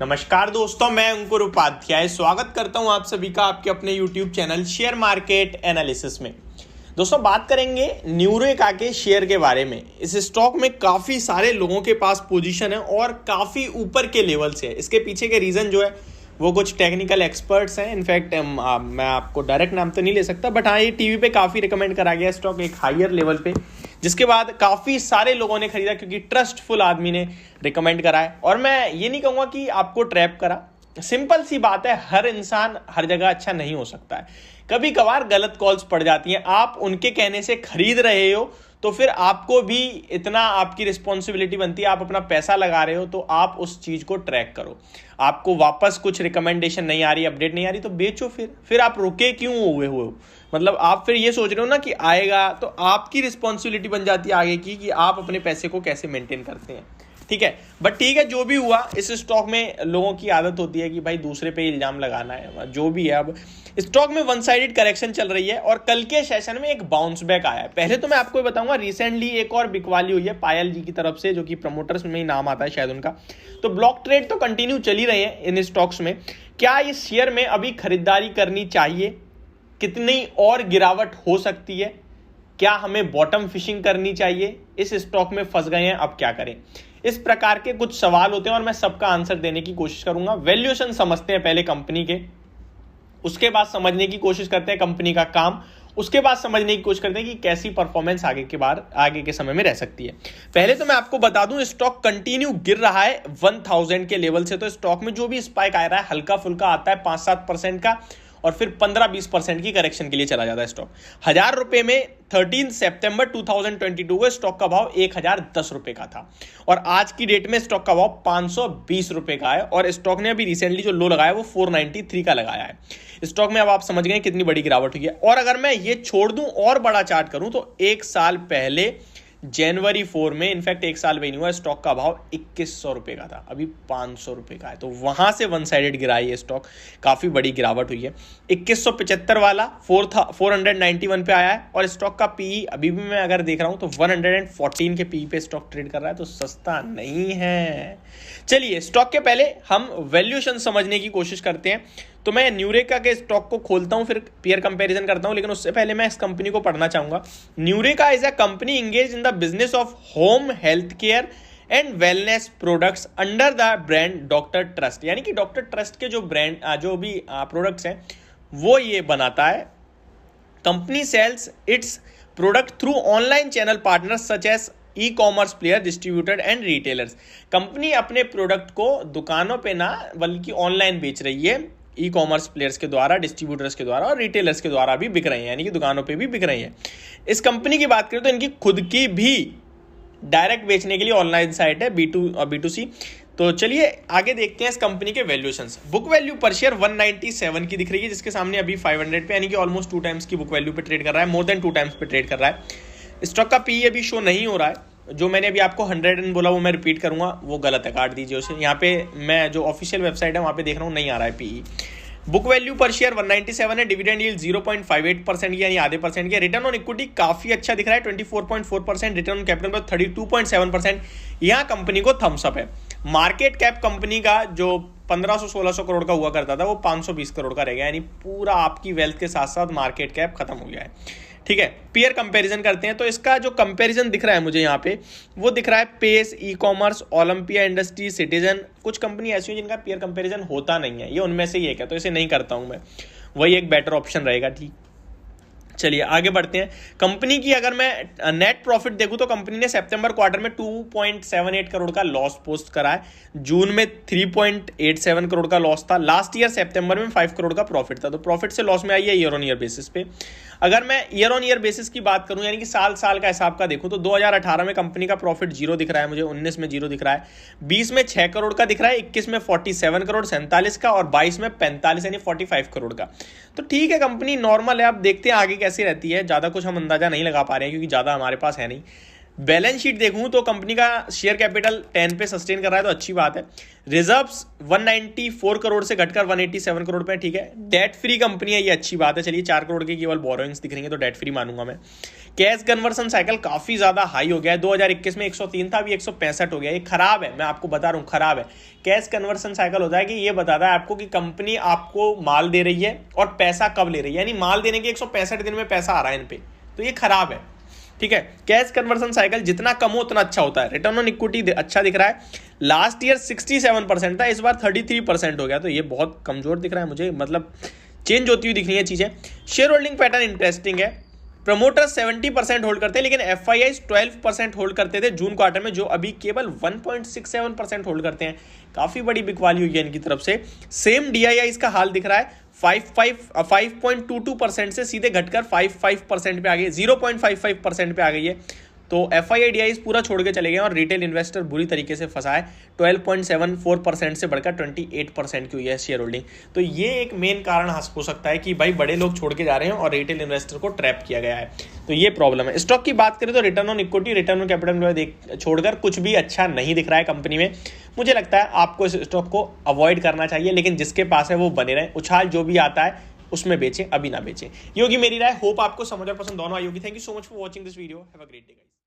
नमस्कार दोस्तों, मैं अंकुर उपाध्याय स्वागत करता हूं आप सभी का आपके अपने YouTube channel share market analysis में। दोस्तों, बात करेंगे न्यूरेका के शेयर के बारे में। इस स्टॉक में काफ़ी सारे लोगों के पास पोजीशन है और काफ़ी ऊपर के लेवल से है। इसके पीछे के रीज़न जो है वो कुछ टेक्निकल एक्सपर्ट्स हैं। इनफैक्ट मैं आपको डायरेक्ट नाम तो नहीं ले सकता, बट हाँ, ये टीवी पे काफ़ी रिकमेंड करा गया स्टॉक एक हायर लेवल पे, जिसके बाद काफ़ी सारे लोगों ने खरीदा क्योंकि ट्रस्टफुल आदमी ने रिकमेंड करा है। और मैं ये नहीं कहूँगा कि आपको ट्रैप करा, सिंपल सी बात है, हर इंसान हर जगह अच्छा नहीं हो सकता है। कभी कभार गलत कॉल्स पड़ जाती हैं। आप उनके कहने से खरीद रहे हो तो फिर आपको भी इतना आपकी रिस्पॉन्सिबिलिटी बनती है। आप अपना पैसा लगा रहे हो तो आप उस चीज़ को ट्रैक करो। आपको वापस कुछ रिकमेंडेशन नहीं आ रही, अपडेट नहीं आ रही तो बेचो। फिर आप रुके क्यों हुए हो? मतलब आप फिर ये सोच रहे हो ना कि आएगा, तो आपकी रिस्पॉन्सिबिलिटी बन जाती है आगे की कि आप अपने पैसे को कैसे मेंटेन करते हैं। ठीक है, बट ठीक है, जो भी हुआ, इस स्टॉक में लोगों की आदत होती है कि भाई दूसरे पे इल्जाम लगाना है, जो भी है। अब स्टॉक में वन साइडेड करेक्शन चल रही है और कल के सेशन में एक बाउंस बैक आया है। पहले तो मैं आपको ये बताऊंगा, रिसेंटली एक और बिकवाली हुई है पायल जी की तरफ से, जो कि प्रमोटर्स में ही नाम आता है शायद उनका। तो ब्लॉक ट्रेड तो कंटिन्यू चली रही है इन स्टॉक्स में। क्या इस शेयर में अभी खरीदारी करनी चाहिए? कितनी और गिरावट हो सकती है? क्या हमें बॉटम फिशिंग करनी चाहिए? इस स्टॉक में फंस गए हैं, अब क्या करें? इस प्रकार के कुछ सवाल होते हैं और मैं सबका आंसर देने की कोशिश करूंगा। वैल्यूएशन समझते हैं पहले कंपनी के, उसके बाद समझने की कोशिश करते हैं कंपनी का काम, उसके बाद समझने की कोशिश करते हैं कि कैसी परफॉर्मेंस आगे के समय में रह सकती है। पहले तो मैं आपको बता दूं, स्टॉक कंटिन्यू गिर रहा है 1000 के लेवल से। तो स्टॉक में जो भी स्पाइक आ रहा है हल्का फुल्का आता है 5-7% का, और फिर 15-20% की करेक्शन के लिए चला जाता है स्टॉक। 1000 रुपए में 13 सितंबर 2022 को स्टॉक का भाव 1010 रुपए का था और आज की डेट में स्टॉक का भाव 520 रुपए का है। और स्टॉक ने अभी रिसेंटली जो लो लगाया वो 493 का लगाया है। स्टॉक में अब आप समझ गए कितनी बड़ी गिरावट हुई है। और अगर मैं ये छोड़ दूं और बड़ा चार्ट करूं तो एक साल पहले जनवरी 4 में, इनफैक्ट एक साल भी नहीं हुआ, स्टॉक का भाव 2100 रुपए का था, अभी 500 रुपए का है। तो वहां से वन साइडेड गिरा है स्टॉक, काफी बड़ी गिरावट हुई है। 2175 वाला 491 पे आया है और स्टॉक का पीई अभी भी मैं अगर देख रहा हूं तो 114 के पीई पे स्टॉक ट्रेड कर रहा है, तो सस्ता नहीं है। चलिए, स्टॉक के पहले हम वैल्यूएशन समझने की कोशिश करते हैं। तो मैं न्यूरेका के स्टॉक को खोलता हूं, फिर पेयर कंपैरिजन करता हूं, लेकिन उससे पहले मैं इस कंपनी को पढ़ना चाहूंगा। Neureka is a company engaged in the business of home health care and wellness products under the brand doctor trust. यानी कि डॉक्टर ट्रस्ट के जो ब्रांड जो भी प्रोडक्ट्स हैं वो ये बनाता है। Company sells its product through online channel partners such as e commerce player, distributor and retailers. Company अपने प्रोडक्ट को दुकानों पे ना बल्कि ऑनलाइन बेच रही है, ई कॉमर्स प्लेयर्स के द्वारा, डिस्ट्रीब्यूटर्स के द्वारा और रिटेलर्स के द्वारा भी बिक रही है, यानी कि दुकानों पे भी बिक रही है। इस कंपनी की बात करें तो इनकी खुद की भी डायरेक्ट बेचने के लिए ऑनलाइन साइट है, B2C। तो चलिए आगे देखते हैं इस कंपनी के वैल्यूएशंस। बुक वैल्यू पर शेयर 197 की दिख रही है, जिसके सामने अभी 500 पे, यानी कि ऑलमोस्ट 2 टाइम्स की बुक वैल्यू पे ट्रेड कर रहा है, मोर देन 2 टाइम्स पे ट्रेड कर रहा है। स्टॉक का पी अभी शो नहीं हो रहा है। जो मैंने अभी आपको 100 बोला वो मैं रिपीट करूंगा, वो गलत है, काट दीजिए उसे। यहाँ पे मैं जो ऑफिशियल वेबसाइट है वहाँ पे देख रहा हूँ, नहीं आ रहा है पीई। बुक वैल्यू पर शेयर 197 है। डिविडेंड यील्ड 0.58% की, यानी आधे परसेंट की। रिटर्न ऑन इक्विटी काफी अच्छा दिख रहा है, 24.4%। रिटर्न ऑन कैपिटल पर 32.7%। यहाँ कंपनी को थम्स अप है। मार्केट कैप कंपनी का जो 1500-1600 करोड़ का हुआ करता था वो 520 करोड़ का रह गया, यानी पूरा आपकी वेल्थ के साथ साथ मार्केट कैप खत्म हो गया है। ठीक है, पीयर कंपैरिजन करते हैं। तो इसका जो कंपैरिजन दिख रहा है मुझे यहाँ पे, वो दिख रहा है pace, e commerce, Olympia industry, citizen. कुछ कंपनी ऐसी है जिनका पीयर कंपैरिजन होता नहीं है, ये उनमें से ही एक है, तो इसे नहीं करता हूं मैं, वही एक बेटर ऑप्शन रहेगा। ठीक, चलिए आगे बढ़ते हैं। कंपनी की अगर मैं नेट प्रॉफिट देखूं तो कंपनी ने सितंबर क्वार्टर में 2.78 करोड़ का लॉस पोस्ट करा है। जून में 3.87 करोड़ का लॉस था। लास्ट ईयर सितंबर में 5 करोड़ का प्रॉफिट था। तो प्रॉफिट से लॉस में आई है ईयर ऑन ईयर बेसिस पे। अगर मैं ईयर ऑन ईयर बेसिस की बात करूं, यानी कि साल का हिसाब का देखूं, तो 2018 में कंपनी का प्रॉफिट 0 दिख रहा है मुझे, 19 में 0 दिख रहा है, 20 में 6 करोड़ का दिख रहा है, 21 में 47 करोड़ 47 का और 22 में 45 यानी 45 करोड़ का। तो ठीक है, कंपनी नॉर्मल है। अब देखते हैं आगे कैसी रहती है। ज़्यादा कुछ हम अंदाजा नहीं लगा पा रहे हैं क्योंकि ज़्यादा हमारे पास है नहीं। बैलेंस शीट देखूं तो कंपनी का शेयर कैपिटल 10 पे सस्टेन कर रहा है तो अच्छी बात है। रिजर्व्स 194 करोड़ से घटकर 187 करोड़ पे, ठीक है। डेट फ्री कंपनी है, ये अच्छी बात है। चलिए 4 करोड़ की केवल बोरोइंग्स दिख रही है तो डेट फ्री मानूंगा मैं। कैश कन्वर्सन साइकिल काफी ज्यादा हाई हो गया है, 2021 में 103 था, अभी 165 हो गया। ये खराब है, मैं आपको बता रहा हूँ खराब है। कैश कन्वर्सन साइकिल होता है कि ये बताता है आपको कि कंपनी आपको माल दे रही है और पैसा कब ले रही है, यानी माल देने के 165 दिन में पैसा आ रहा है इन पे, तो ये खराब है, ठीक है। कैश कन्वर्सन साइकिल जितना कम हो उतना अच्छा होता है। रिटर्न ऑन इक्विटी अच्छा दिख रहा है, लास्ट ईयर 67% था, इस बार 33% हो गया, तो ये बहुत कमजोर दिख रहा है मुझे, मतलब चेंज होती हुई दिख रही है चीजें। शेयर होल्डिंग पैटर्न इंटरेस्टिंग है। प्रमोटर्स 70% होल्ड करते हैं, लेकिन FIIs 12% होल्ड करते थे जून क्वार्टर में, जो अभी केवल 1.67% होल्ड करते हैं। काफी बड़ी बिकवाली हुई है इनकी तरफ से। सेम DIIs का हाल दिख रहा है, 5.22% से सीधे घटकर 5% पे आ गई, 0.55% पे आ गई है। तो FII DIIs पूरा छोड़ के चले गए और रिटेल इन्वेस्टर बुरी तरीके से फंसा है। 12.74% से बढ़कर 28% की हुई है शेयर होल्डिंग। तो ये एक मेन कारण हो सकता है कि भाई बड़े लोग छोड़ के जा रहे हैं और रिटेल इन्वेस्टर को ट्रैप किया गया है, तो ये प्रॉब्लम है। स्टॉक की बात करें तो return on equity, return on capital छोड़कर कुछ भी अच्छा नहीं दिख रहा है कंपनी में। मुझे लगता है आपको इस स्टॉक को अवॉइड करना चाहिए, लेकिन जिसके पास है वो बने रहे, उछाल जो भी आता है उसमें बेचें, अभी ना बेचें। ये होगी मेरी राय। होप आपको समझ और पसंद दोनों आई होगी। Thank you so much for watching this video. Have a great day guys.